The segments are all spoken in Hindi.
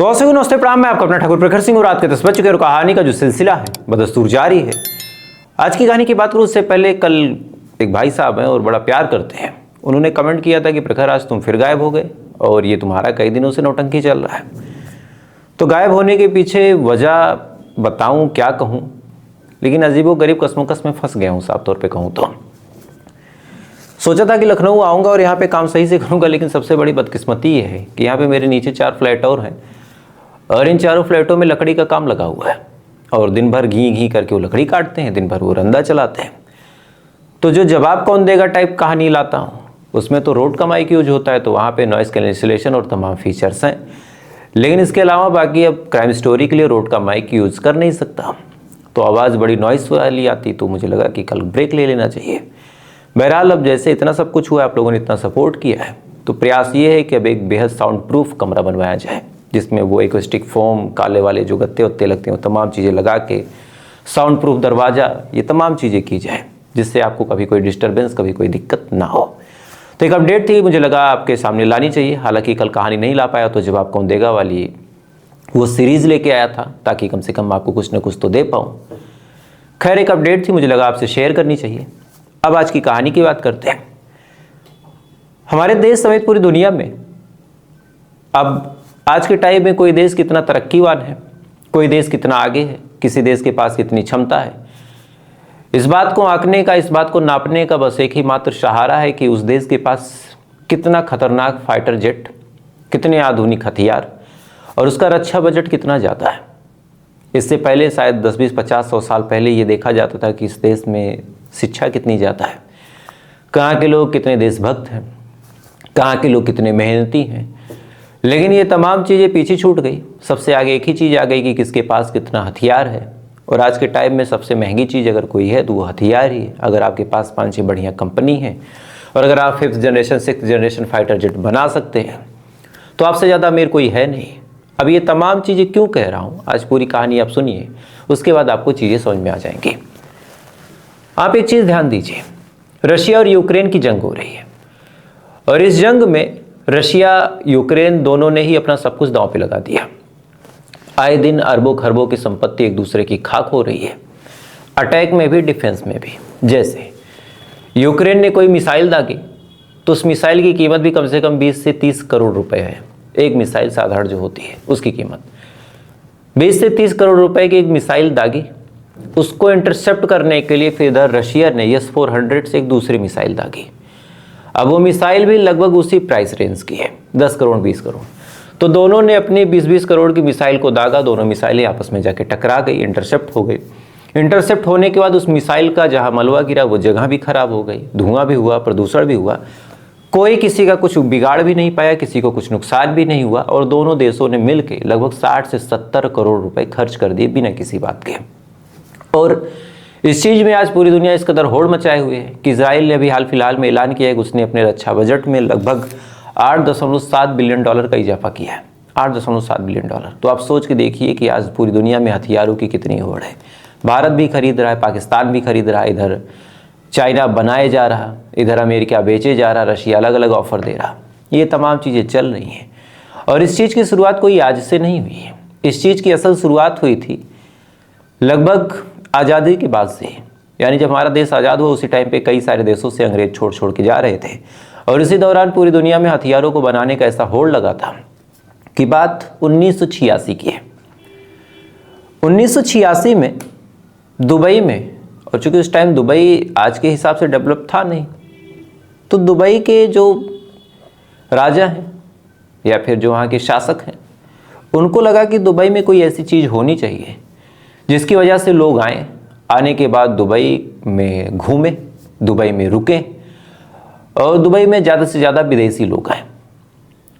तो ऐसे को नमस्ते प्रणाम, मैं आपका अपना ठाकुर प्रखर सिंह और रात के 10 बज चुके और कहानी का जो सिलसिला है बदस्तूर जारी है। आज की कहानी की बात करूँ उससे पहले कल एक भाई साहब हैं और बड़ा प्यार करते हैं, उन्होंने कमेंट किया था कि प्रखर आज तुम फिर गायब हो गए और ये तुम्हारा कई दिनों से नौटंकी चल रहा है। तो गायब होने के पीछे वजह बताऊँ क्या कहूँ, लेकिन अजीबोगरीब कस्मोकस में फंस गया हूँ साफ तौर पर कहूँ तो। सोचा था कि लखनऊ आऊँगा और यहाँ पे काम सही से करूँगा, लेकिन सबसे बड़ी बदकिस्मती ये है कि यहाँ पे मेरे नीचे 4 फ्लैट और हैं और इन चारों फ्लैटों में लकड़ी का काम लगा हुआ है और दिन भर घी घी करके वो लकड़ी काटते हैं, दिन भर वो रंदा चलाते हैं। तो जो जवाब कौन देगा टाइप कहानी लाता हूँ, उसमें तो रोड का माइक यूज होता है, तो वहाँ पे नॉइस कैंसिलेशन और तमाम फीचर्स हैं, लेकिन इसके अलावा बाकी अब क्राइम स्टोरी के लिए रोड का माइक यूज़ कर नहीं सकता, तो आवाज़ बड़ी नॉइस वाली आती। तो मुझे लगा कि कल ब्रेक ले लेना चाहिए। बहरहाल अब जैसे इतना सब कुछ हुआ, आप लोगों ने इतना सपोर्ट किया है, तो प्रयास ये है कि अब एक बेहद साउंड प्रूफ कमरा बनवाया जाए, जिसमें वो एक्वेस्टिक फोम, काले वाले जो गत्ते वत्ते लगते हैं वो तमाम चीज़ें लगा के साउंड प्रूफ दरवाज़ा, ये तमाम चीज़ें की जाए, जिससे आपको कभी कोई डिस्टर्बेंस, कभी कोई दिक्कत ना हो। तो एक अपडेट थी, मुझे लगा आपके सामने लानी चाहिए। हालांकि कल कहानी नहीं ला पाया, तो जवाब कौन देगा वाली वो सीरीज़ लेके आया था, ताकि कम से कम आपको कुछ ना कुछ तो दे पाऊँ। खैर एक अपडेट थी, मुझे लगा आपसे शेयर करनी चाहिए। अब आज की कहानी की बात करते हैं। हमारे देश समेत पूरी दुनिया में अब आज के टाइम में कोई देश कितना तरक्कीवान है, कोई देश कितना आगे है, किसी देश के पास कितनी क्षमता है, इस बात को आंकने का, इस बात को नापने का बस एक ही मात्र सहारा है कि उस देश के पास कितना खतरनाक फाइटर जेट, कितने आधुनिक हथियार और उसका रक्षा बजट कितना ज़्यादा है। इससे पहले शायद 10, 20, 50, 100 साल पहले ये देखा जाता था कि इस देश में शिक्षा कितनी ज़्यादा है, कहाँ के लोग कितने देशभक्त हैं, कहाँ के लोग कितने मेहनती हैं। लेकिन ये तमाम चीज़ें पीछे छूट गई। सबसे आगे एक ही चीज़ आ गई कि किसके पास कितना हथियार है। और आज के टाइम में सबसे महंगी चीज़ अगर कोई है तो वो हथियार ही है। अगर आपके पास 5-6 बढ़िया कंपनी है और अगर आप 5th generation 6th generation fighter jet बना सकते हैं, तो आपसे ज़्यादा अमीर कोई है नहीं। अब ये तमाम चीज़ें क्यों कह रहा हूँ, आज पूरी कहानी आप सुनिए, उसके बाद आपको चीज़ें समझ में आ जाएंगी। आप एक चीज़ ध्यान दीजिए, रशिया और यूक्रेन की जंग हो रही है और इस जंग में रशिया यूक्रेन दोनों ने ही अपना सब कुछ दांव पे लगा दिया। आए दिन अरबों खरबों की संपत्ति एक दूसरे की खाक हो रही है, अटैक में भी, डिफेंस में भी। जैसे यूक्रेन ने कोई मिसाइल दागी तो उस मिसाइल की कीमत भी कम से कम 20 से 30 करोड़ रुपए है। एक मिसाइल साधारण जो होती है उसकी कीमत 20 से 30 करोड़ रुपए की एक मिसाइल दागी, उसको इंटरसेप्ट करने के लिए फिर इधर रशिया ने S-400 से एक दूसरी मिसाइल दागी। अब वो मिसाइल भी लगभग उसी प्राइस रेंज की है, 10 करोड़ 20 करोड़। तो दोनों ने अपनी 20-20 करोड़ की मिसाइल को दागा, दोनों मिसाइलें आपस में जाके टकरा गई, इंटरसेप्ट हो गई। इंटरसेप्ट होने के बाद उस मिसाइल का जहाँ मलबा गिरा वो जगह भी खराब हो गई, धुआं भी हुआ, प्रदूषण भी हुआ, कोई किसी का कुछ बिगाड़ भी नहीं पाया, किसी को कुछ नुकसान भी नहीं हुआ। और दोनों देशों ने मिलकर लगभग 60 से 70 करोड़ रुपए खर्च कर दिए बिना किसी बात के। और इस चीज़ में आज पूरी दुनिया इस कदर होड़ मचाए हुए है कि इजराइल ने अभी हाल फिलहाल में ऐलान किया है कि उसने अपने रक्षा बजट में लगभग $8.7 बिलियन का इजाफा किया है। $8.7 बिलियन। तो आप सोच के देखिए कि आज पूरी दुनिया में हथियारों की कितनी होड़ है। भारत भी खरीद रहा है, पाकिस्तान भी खरीद रहा है, इधर चाइना बनाए जा रहा, इधर अमेरिका बेचे जा रहा, रशिया अलग अलग ऑफर दे रहा। ये तमाम चीज़ें चल रही हैं और इस चीज़ की शुरुआत कोई आज से नहीं हुई है। इस चीज़ की असल शुरुआत हुई थी लगभग आज़ादी के बाद से, यानी जब हमारा देश आज़ाद हुआ उसी टाइम पे कई सारे देशों से अंग्रेज छोड़ छोड़ के जा रहे थे और इसी दौरान पूरी दुनिया में हथियारों को बनाने का ऐसा होड़ लगा था कि बात 1986 की है। 1986 में दुबई में, और चूँकि उस टाइम दुबई आज के हिसाब से डेवलप था नहीं, तो दुबई के जो राजा हैं या फिर जो वहाँ के शासक हैं, उनको लगा कि दुबई में कोई ऐसी चीज़ होनी चाहिए जिसकी वजह से लोग आएँ, आने के बाद दुबई में घूमें, दुबई में रुकें और दुबई में ज़्यादा से ज़्यादा विदेशी लोग आएँ।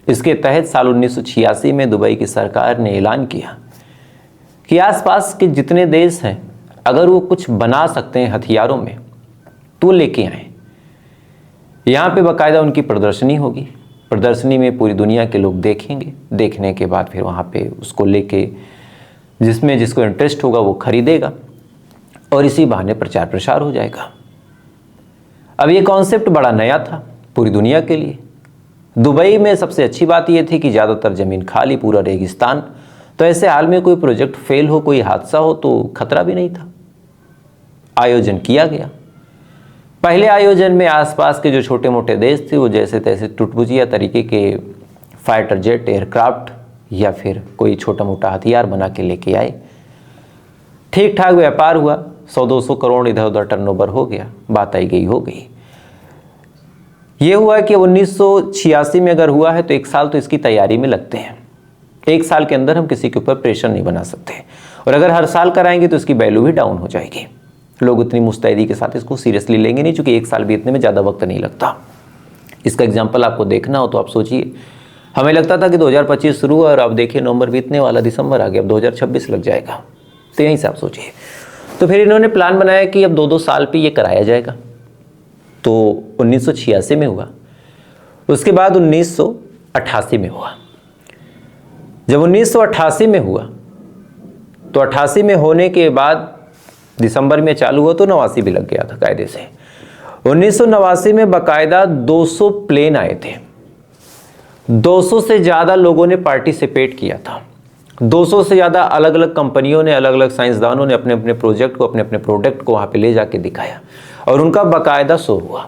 इसके तहत साल 1986 में दुबई की सरकार ने ऐलान किया कि आसपास के जितने देश हैं अगर वो कुछ बना सकते हैं हथियारों में तो लेके आएँ। यहाँ पे बाकायदा उनकी प्रदर्शनी होगी, प्रदर्शनी में पूरी दुनिया के लोग देखेंगे, देखने के बाद फिर वहाँ पे उसको लेके जिसमें जिसको इंटरेस्ट होगा वो खरीदेगा और इसी बहाने प्रचार प्रसार हो जाएगा। अब ये कॉन्सेप्ट बड़ा नया था पूरी दुनिया के लिए, दुबई में सबसे अच्छी बात यह थी कि ज़्यादातर ज़मीन खाली, पूरा रेगिस्तान। तो ऐसे हाल में कोई प्रोजेक्ट फेल हो, कोई हादसा हो तो खतरा भी नहीं था। आयोजन किया गया। पहले आयोजन में आसपास के जो छोटे मोटे देश थे वो जैसे तैसे टुटपुजिया तरीके के फाइटर जेट, एयरक्राफ्ट या फिर कोई छोटा मोटा हथियार बना के लेके आए। ठीक ठाक व्यापार हुआ, 100-200 करोड़ इधर उधर टर्नओवर हो गया, बात आई गई हो गई। ये हुआ कि 1986 में अगर हुआ है तो 1 साल तो इसकी तैयारी में लगते हैं। 1 साल के अंदर हम किसी के ऊपर प्रेशर नहीं बना सकते, और अगर हर साल कराएंगे तो इसकी वैल्यू भी डाउन हो जाएगी। लोग उतनी मुस्तैदी के साथ इसको सीरियसली लेंगे नहीं, चूँकि 1 साल बीतने में ज़्यादा वक्त नहीं लगता। इसका एग्जाम्पल आपको देखना हो तो आप सोचिए, हमें लगता था कि 2025 शुरू हुआ और अब देखिए नवंबर बीतने वाला, दिसंबर आ गया, अब 2026 लग जाएगा। तो यहीं से आप सोचिए। तो फिर इन्होंने प्लान बनाया कि अब 2-2 साल पे ये कराया जाएगा। तो 1986 में हुआ, उसके बाद 1988 में हुआ। जब 1988 में हुआ तो 88 में होने के बाद दिसंबर में चालू हुआ तो 89 भी लग गया था कायदे से। 1989 में बाकायदा 200 प्लेन आए थे। 200 से ज़्यादा लोगों ने पार्टिसिपेट किया था। 200 से ज़्यादा अलग अलग कंपनियों ने, अलग अलग साइंसदानों ने अपने अपने प्रोजेक्ट को, अपने अपने प्रोडक्ट को वहाँ पे ले जाके दिखाया और उनका बाकायदा शो हुआ।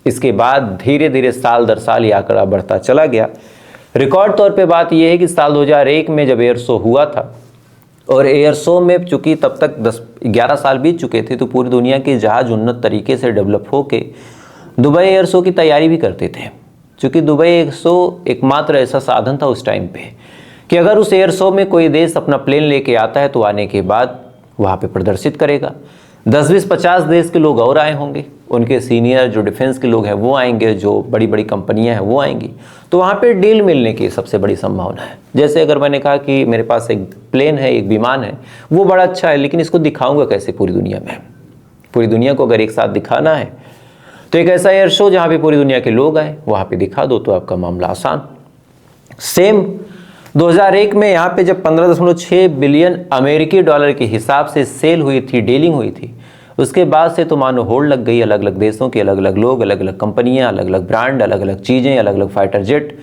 इसके बाद धीरे धीरे साल दर साल ये आंकड़ा बढ़ता चला गया। रिकॉर्ड तौर पे बात यह है कि साल 2001 में जब एयर शो हुआ था, और एयर शो में चूँकि तब तक 10-11 साल बीत चुके थे, तो पूरी दुनिया के जहाज़ उन्नत तरीके से डेवलप होके दुबई एयर शो की तैयारी भी करते थे। चूँकि दुबई एयर शो एकमात्र ऐसा साधन था उस टाइम पे कि अगर उस एयर शो में कोई देश अपना प्लेन लेके आता है तो आने के बाद वहाँ पे प्रदर्शित करेगा। 10-20-50 देश के लोग और आए होंगे, उनके सीनियर जो डिफेंस के लोग हैं वो आएंगे, जो बड़ी बड़ी कंपनियां हैं वो आएंगी, तो वहाँ पे डील मिलने की सबसे बड़ी संभावना है। जैसे अगर मैंने कहा कि मेरे पास एक प्लेन है, एक विमान है, वो बड़ा अच्छा है, लेकिन इसको दिखाऊंगा कैसे पूरी दुनिया में? पूरी दुनिया को अगर एक साथ दिखाना है तो एक ऐसा एयर शो जहाँ पे पूरी दुनिया के लोग आए, वहाँ पे दिखा दो तो आपका मामला आसान। सेम 2001 में यहाँ पे जब 15.6 बिलियन अमेरिकी डॉलर के हिसाब से सेल हुई थी, डीलिंग हुई थी, उसके बाद से तो मानो होड़ लग गई। अलग अलग देशों के अलग अलग लोग, अलग अलग कंपनियां, अलग अलग ब्रांड, अलग अलग चीज़ें, अलग अलग fighter jet,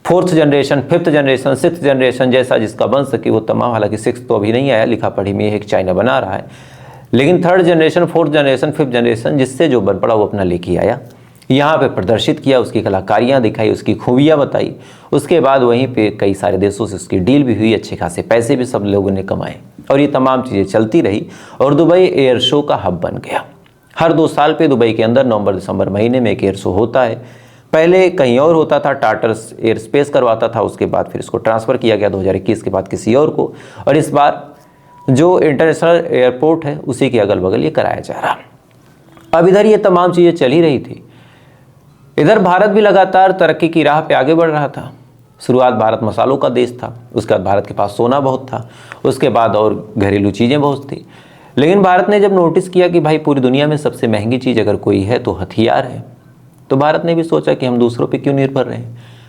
4th generation, 5th generation, 6th generation, जैसा जिसका बन सके वो तमाम। हालांकि 6th तो अभी नहीं आया, लिखा पढ़ी में एक चाइना बना रहा है, लेकिन 3rd generation, 4th generation, 5th generation जिससे जो बन पड़ा वो अपना लेके आया, यहाँ पे प्रदर्शित किया, उसकी कलाकारियाँ दिखाई, उसकी खूबियाँ बताई। उसके बाद वहीं पे कई सारे देशों से उसकी डील भी हुई, अच्छे खासे पैसे भी सब लोगों ने कमाए, और ये तमाम चीज़ें चलती रही और दुबई एयर शो का हब बन गया। हर 2 साल पे दुबई के अंदर नवंबर-दिसंबर महीने में एक एयर शो होता है। पहले कहीं और होता था, टाटा एयर स्पेस करवाता था, उसके बाद फिर इसको ट्रांसफ़र किया गया 2021 के बाद किसी और को, और इस बार जो इंटरनेशनल एयरपोर्ट है उसी के अगल बगल ये कराया जा रहा। अब इधर ये तमाम चीज़ें चल ही रही थी, इधर भारत भी लगातार तरक्की की राह पे आगे बढ़ रहा था। शुरुआत भारत मसालों का देश था, उसके बाद भारत के पास सोना बहुत था, उसके बाद और घरेलू चीज़ें बहुत थी। लेकिन भारत ने जब नोटिस किया कि भाई पूरी दुनिया में सबसे महंगी चीज़ अगर कोई है तो हथियार है, तो भारत ने भी सोचा कि हम दूसरों पे क्यों निर्भर रहें,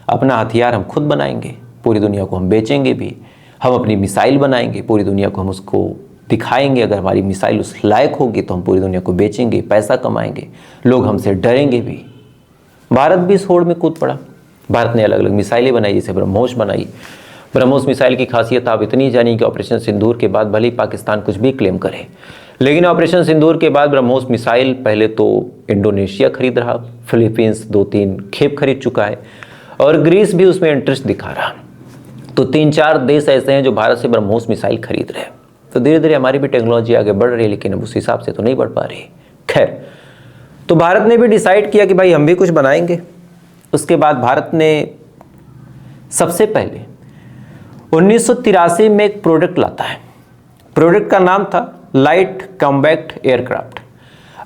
अपना हथियार हम खुद बनाएंगे, पूरी दुनिया को हम बेचेंगे भी, हम अपनी मिसाइल बनाएंगे, पूरी दुनिया को हम उसको दिखाएंगे। अगर हमारी मिसाइल उस लायक होगी तो हम पूरी दुनिया को बेचेंगे, पैसा कमाएंगे, लोग हमसे डरेंगे भी। भारत भी इस होड़ में कूद पड़ा। भारत ने अलग अलग मिसाइलें बनाई, जैसे ब्रह्मोस बनाई। ब्रह्मोस मिसाइल की खासियत आप इतनी जानी कि ऑपरेशन सिंदूर के बाद भले ही पाकिस्तान कुछ भी क्लेम करे, लेकिन ऑपरेशन सिंदूर के बाद ब्रह्मोस मिसाइल पहले तो इंडोनेशिया खरीद रहा, फिलीपींस 2-3 खेप खरीद चुका है, और ग्रीस भी उसमें इंटरेस्ट दिखा रहा। तो 3-4 देश ऐसे हैं जो भारत से ब्रह्मोस मिसाइल खरीद रहे हैं। तो धीरे धीरे हमारी भी टेक्नोलॉजी आगे बढ़ रही है, लेकिन अब उस हिसाब से तो नहीं बढ़ पा रही। खैर, तो भारत ने भी डिसाइड किया कि भाई हम भी कुछ बनाएंगे। उसके बाद भारत ने सबसे पहले 1983 में एक प्रोडक्ट लाता है। प्रोडक्ट का नाम था लाइट कॉम्बैक्ट एयरक्राफ्ट।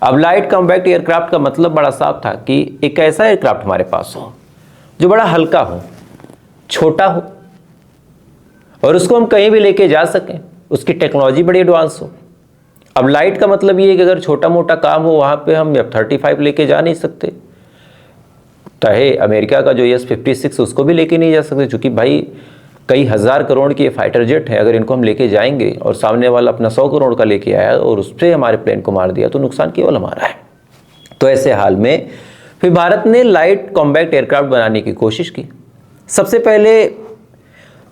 अब लाइट कॉम्बैक्ट एयरक्राफ्ट का मतलब बड़ा साफ था कि एक ऐसा एयरक्राफ्ट हमारे पास हो जो बड़ा हल्का हो, छोटा हो, और उसको हम कहीं भी लेके जा सकें, उसकी टेक्नोलॉजी बड़ी एडवांस हो। अब लाइट का मतलब ये है कि अगर छोटा मोटा काम हो वहाँ पे हम F-35 लेके जा नहीं सकते, चाहे अमेरिका का जो S-56 उसको भी लेके नहीं जा सकते, क्योंकि भाई कई हज़ार करोड़ के फाइटर जेट हैं। अगर इनको हम लेके जाएंगे और सामने वाला अपना 100 करोड़ का लेके आया और उससे हमारे प्लेन को मार दिया तो नुकसान केवल हमारा है। तो ऐसे हाल में फिर भारत ने लाइट कॉम्बैक्ट एयरक्राफ्ट बनाने की कोशिश की। सबसे पहले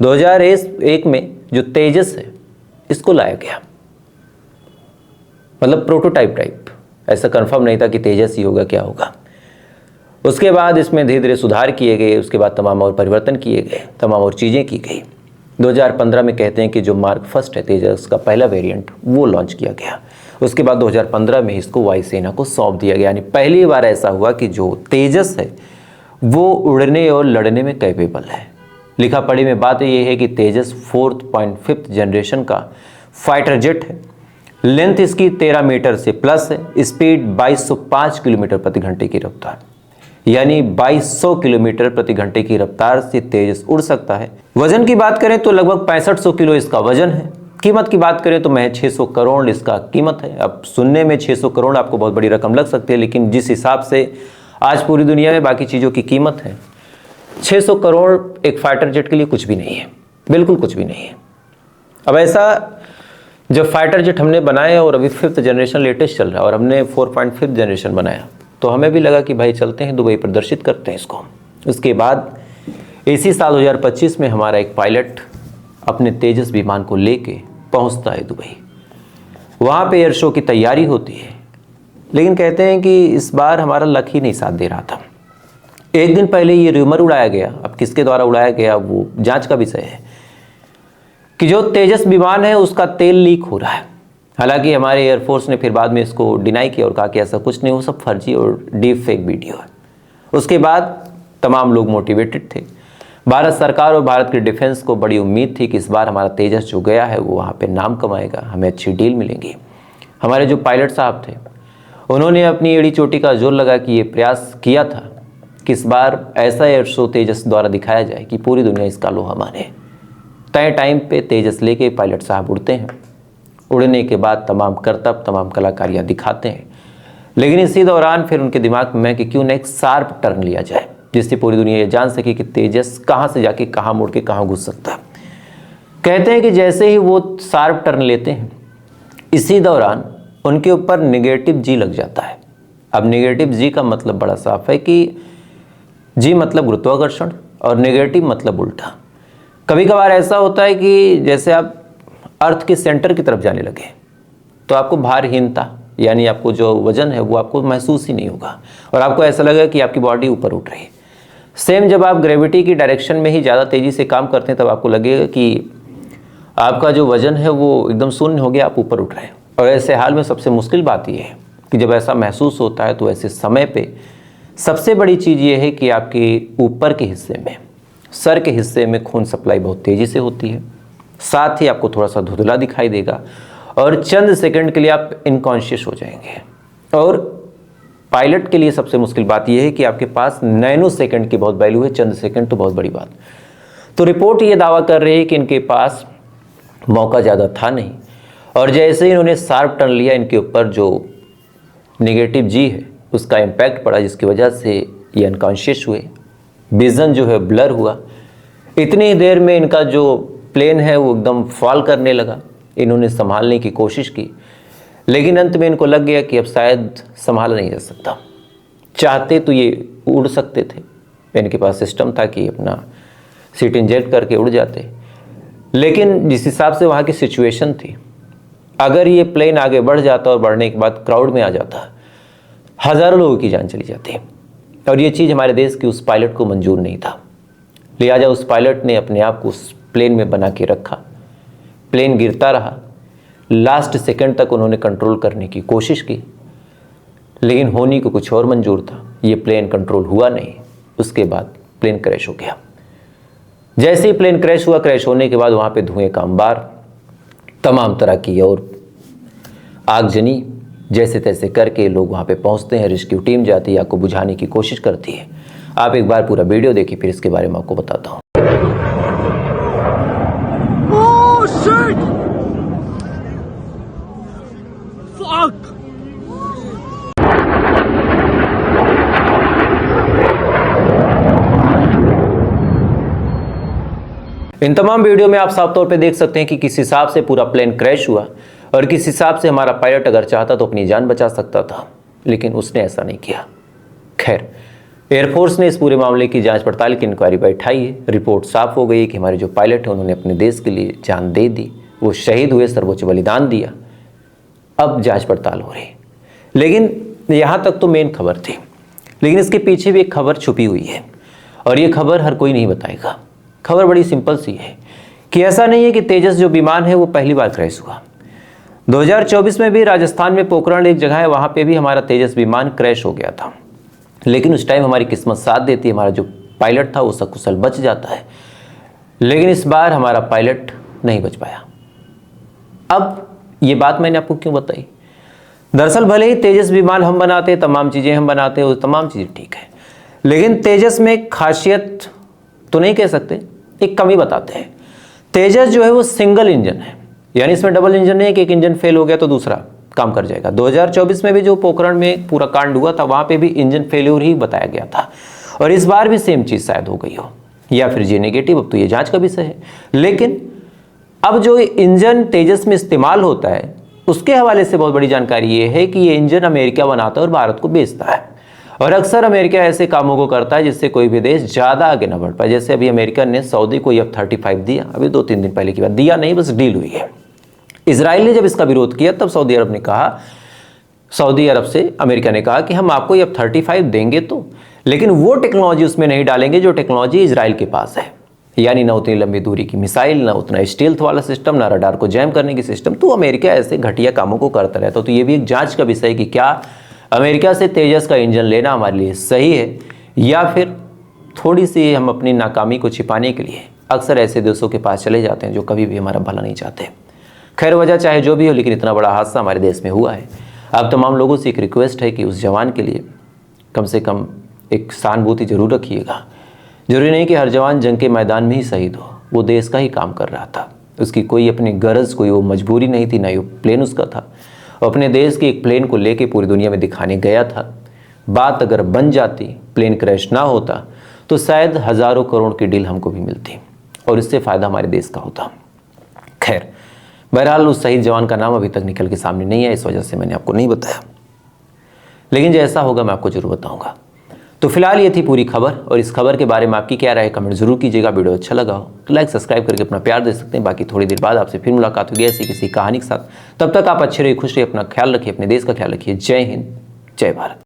2001 में जो तेजस है इसको लाया गया, मतलब प्रोटोटाइप टाइप, ऐसा कंफर्म नहीं था कि तेजस ही होगा क्या होगा। उसके बाद इसमें धीरे धीरे सुधार किए गए, उसके बाद तमाम और परिवर्तन किए गए, तमाम और चीज़ें की गई। 2015 में कहते हैं कि जो मार्क फर्स्ट है तेजस का पहला वेरिएंट वो लॉन्च किया गया। उसके बाद 2015 में इसको वायुसेना को सौंप दिया गया। यानी पहली बार ऐसा हुआ कि जो तेजस है वो उड़ने और लड़ने में कैपेबल है। लिखा पढ़ी में बात यह है कि तेजस 4.5 जनरेशन का फाइटर जेट है। लेंथ इसकी 13 मीटर से प्लस है। स्पीड 2205 किलोमीटर प्रति घंटे की रफ्तार, यानी 2200 किलोमीटर प्रति घंटे की रफ्तार से तेजस उड़ सकता है। वजन की बात करें तो लगभग 6500 किलो इसका वजन है। कीमत की बात करें तो महज 600 करोड़ इसका कीमत है। अब सुनने में 600 करोड़ आपको बहुत बड़ी रकम लग सकती है, लेकिन जिस हिसाब से आज पूरी दुनिया में बाकी चीज़ों की कीमत है, 600 करोड़ एक फाइटर जेट के लिए कुछ भी नहीं है, बिल्कुल कुछ भी नहीं है। अब ऐसा जब फाइटर जेट हमने बनाया और अभी 5th जनरेशन लेटेस्ट चल रहा है और हमने 4.5 जनरेशन बनाया, तो हमें भी लगा कि भाई चलते हैं दुबई, प्रदर्शित करते हैं इसको। उसके बाद इसी साल 2025 में हमारा एक पायलट अपने तेजस विमान को लेके पहुंचता है दुबई। वहाँ पे एयर शो की तैयारी होती है, लेकिन कहते हैं कि इस बार हमारा लक ही नहीं साथ दे रहा था। एक दिन पहले ये रूमर उड़ाया गया, अब किसके द्वारा उड़ाया गया वो जांच का विषय है, कि जो तेजस विमान है उसका तेल लीक हो रहा है। हालांकि हमारे एयरफोर्स ने फिर बाद में इसको डिनाई किया और कहा कि ऐसा कुछ नहीं, वो सब फर्जी और डीप फेक वीडियो है। उसके बाद तमाम लोग मोटिवेटेड थे। भारत सरकार और भारत की डिफेंस को बड़ी उम्मीद थी कि इस बार हमारा तेजस जो गया है वो वहाँ पे नाम कमाएगा, हमें अच्छी डील मिलेंगी। हमारे जो पायलट साहब थे उन्होंने अपनी एड़ी चोटी का जोर लगा कि ये प्रयास किया था कि इस बार ऐसा एयर शो तेजस द्वारा दिखाया जाए कि पूरी दुनिया इसका लोहा माने। तय टाइम पे तेजस लेके पायलट साहब उड़ते हैं। उड़ने के बाद तमाम करतब, तमाम कलाकारियाँ दिखाते हैं, लेकिन इसी दौरान फिर उनके दिमाग में कि क्यों ना एक शार्प टर्न लिया जाए, जिससे पूरी दुनिया ये जान सके कि तेजस कहाँ से जाके कहाँ मुड़ के कहाँ घुस सकता है। कहते हैं कि जैसे ही वो शार्प टर्न लेते हैं, इसी दौरान उनके ऊपर नेगेटिव जी लग जाता है। अब नेगेटिव जी का मतलब बड़ा साफ है कि जी मतलब गुरुत्वाकर्षण और नेगेटिव मतलब उल्टा। कभी कभार ऐसा होता है कि जैसे आप अर्थ के सेंटर की तरफ जाने लगे तो आपको भारहीनता, यानी आपको जो वजन है वो आपको महसूस ही नहीं होगा और आपको ऐसा लगेगा कि आपकी बॉडी ऊपर उठ रही है। सेम जब आप ग्रेविटी की डायरेक्शन में ही ज़्यादा तेज़ी से काम करते हैं तब आपको लगेगा कि आपका जो वजन है वो एकदम शून्य हो गया, आप ऊपर उठ रहे हैं। और ऐसे हाल में सबसे मुश्किल बात यह है कि जब ऐसा महसूस होता है तो ऐसे समय पे सबसे बड़ी चीज़ ये है कि आपके ऊपर के हिस्से में, सर के हिस्से में खून सप्लाई बहुत तेज़ी से होती है। साथ ही आपको थोड़ा सा धुंधला दिखाई देगा और चंद सेकंड के लिए आप इनकॉन्शियस हो जाएंगे। और पायलट के लिए सबसे मुश्किल बात यह है कि आपके पास नैनो सेकंड की बहुत वैल्यू है, चंद सेकंड तो बहुत बड़ी बात। तो रिपोर्ट ये दावा कर रही है कि इनके पास मौका ज़्यादा था नहीं और जैसे ही इन्होंने शार्प टर्न लिया, इनके ऊपर जो नेगेटिव जी है उसका इम्पैक्ट पड़ा, जिसकी वजह से ये अनकॉन्शियस हुए, विज़न जो है ब्लर हुआ। इतनी देर में इनका जो प्लेन है वो एकदम फॉल करने लगा। इन्होंने संभालने की कोशिश की, लेकिन अंत में इनको लग गया कि अब शायद संभाला नहीं जा सकता। चाहते तो ये उड़ सकते थे, इनके पास सिस्टम था कि अपना सीट इंजेक्ट करके उड़ जाते, लेकिन जिस हिसाब से वहाँ की सिचुएशन थी, अगर ये प्लेन आगे बढ़ जाता और बढ़ने के बाद क्राउड में आ जाता, हज़ारों लोगों की जान चली जाती। और ये चीज़ हमारे देश की उस पायलट को मंजूर नहीं था। लिहाजा उस पायलट ने अपने आप को उस प्लेन में बना के रखा। प्लेन गिरता रहा, लास्ट सेकंड तक उन्होंने कंट्रोल करने की कोशिश की, लेकिन होने को कुछ और मंजूर था। ये प्लेन कंट्रोल हुआ नहीं। उसके बाद प्लेन क्रैश हो गया। जैसे ही प्लेन क्रैश हुआ, क्रैश होने के बाद वहाँ पे धुएं का अंबार, तमाम तरह की और आगजनी, जैसे तैसे करके लोग वहाँ पे पहुँचते हैं। रेस्क्यू टीम जाती है, आपको बुझाने की कोशिश करती है। आप एक बार पूरा वीडियो देखिए, फिर इसके बारे में आपको बताता हूँ। Oh shit! Fuck! इन तमाम वीडियो में आप साफ तौर पे देख सकते हैं कि किस हिसाब से पूरा प्लेन क्रैश हुआ और किस हिसाब से हमारा पायलट अगर चाहता तो अपनी जान बचा सकता था, लेकिन उसने ऐसा नहीं किया। खैर, एयरफोर्स ने इस पूरे मामले की जांच पड़ताल की इंक्वायरी बैठाई है। रिपोर्ट साफ हो गई है कि हमारे जो पायलट हैं उन्होंने अपने देश के लिए जान दे दी, वो शहीद हुए, सर्वोच्च बलिदान दिया। अब जांच पड़ताल हो रही है। लेकिन यहाँ तक तो मेन खबर थी, लेकिन इसके पीछे भी एक खबर छुपी हुई है और ये खबर हर कोई नहीं बताएगा। खबर बड़ी सिंपल सी है कि ऐसा नहीं है कि तेजस जो विमान है वो पहली बार क्रैश हुआ। 2024 में भी राजस्थान में पोखरण एक जगह है, वहाँ पे भी हमारा तेजस विमान क्रैश हो गया था, लेकिन उस टाइम हमारी किस्मत साथ देती है, हमारा जो पायलट था वो सकुशल बच जाता है। लेकिन इस बार हमारा पायलट नहीं बच पाया। अब ये बात मैंने आपको क्यों बताई? दरअसल भले ही तेजस विमान हम बनाते, तमाम चीज़ें हम बनाते, वो तमाम चीज़ें ठीक है, लेकिन तेजस में खासियत तो नहीं कह सकते, एक कमी बताते हैं। तेजस जो है वो सिंगल इंजन है, यानी इसमें डबल इंजन नहीं है कि एक इंजन फेल हो गया तो दूसरा काम कर जाएगा। 2024 में भी जो पोखरण में पूरा कांड हुआ था वहाँ पे भी इंजन फेल्योर ही बताया गया था, और इस बार भी सेम चीज़ शायद हो गई हो, या फिर जी नेगेटिव। अब तो ये जाँच का विषय है। लेकिन अब जो इंजन तेजस में इस्तेमाल होता है उसके हवाले से बहुत बड़ी जानकारी ये है कि ये इंजन अमेरिका बनाता है और भारत को बेचता है, और अक्सर अमेरिका ऐसे कामों को करता है जिससे कोई भी देश ज़्यादा आगे न बढ़ पाए। जैसे अभी अमेरिका ने सऊदी को F-35 दिया, अभी 2-3 दिन पहले की बात, दिया नहीं बस डील हुई है। इजराइल ने जब इसका विरोध किया तब सऊदी अरब ने कहा, सऊदी अरब से अमेरिका ने कहा कि हम आपको F-35 देंगे तो, लेकिन वो टेक्नोलॉजी उसमें नहीं डालेंगे जो टेक्नोलॉजी इजराइल के पास है, यानी ना उतनी लंबी दूरी की मिसाइल, ना उतना स्टील्थ वाला सिस्टम, ना रडार को जैम करने की सिस्टम। तो अमेरिका ऐसे घटिया कामों को करता रहता है। तो ये भी एक जांच का विषय है कि क्या अमेरिका से तेजस का इंजन लेना हमारे लिए सही है, या फिर थोड़ी सी हम अपनी नाकामी को छिपाने के लिए अक्सर ऐसे देशों के पास चले जाते हैं जो कभी भी हमारा भला नहीं चाहते। खैर, वजह चाहे जो भी हो, लेकिन इतना बड़ा हादसा हमारे देश में हुआ है। अब तमाम लोगों से एक रिक्वेस्ट है कि उस जवान के लिए कम से कम एक सहानुभूति जरूर रखिएगा। जरूरी नहीं कि हर जवान जंग के मैदान में ही शहीद हो, वो देश का ही काम कर रहा था, उसकी कोई अपनी गरज, कोई वो मजबूरी नहीं थी, ना ही प्लेन उसका था। वो अपने देश के एक प्लेन को लेके पूरी दुनिया में दिखाने गया था। बात अगर बन जाती, प्लेन क्रैश ना होता, तो शायद हज़ारों करोड़ की डील हमको भी मिलती और इससे फ़ायदा हमारे देश का होता। खैर, बहरहाल उस शहीद जवान का नाम अभी तक निकल के सामने नहीं है, इस वजह से मैंने आपको नहीं बताया, लेकिन जैसा होगा मैं आपको जरूर बताऊंगा। तो फिलहाल ये थी पूरी खबर, और इस खबर के बारे में आपकी क्या राय, कमेंट जरूर कीजिएगा। वीडियो अच्छा लगा हो तो लाइक सब्सक्राइब करके अपना प्यार दे सकते हैं। बाकी थोड़ी देर बाद आपसे फिर मुलाकात होगी ऐसी किसी कहानी के साथ। तब तक आप अच्छे रहिए, खुश रहिए, अपना ख्याल रखिए, अपने देश का ख्याल रखिए। जय हिंद, जय भारत।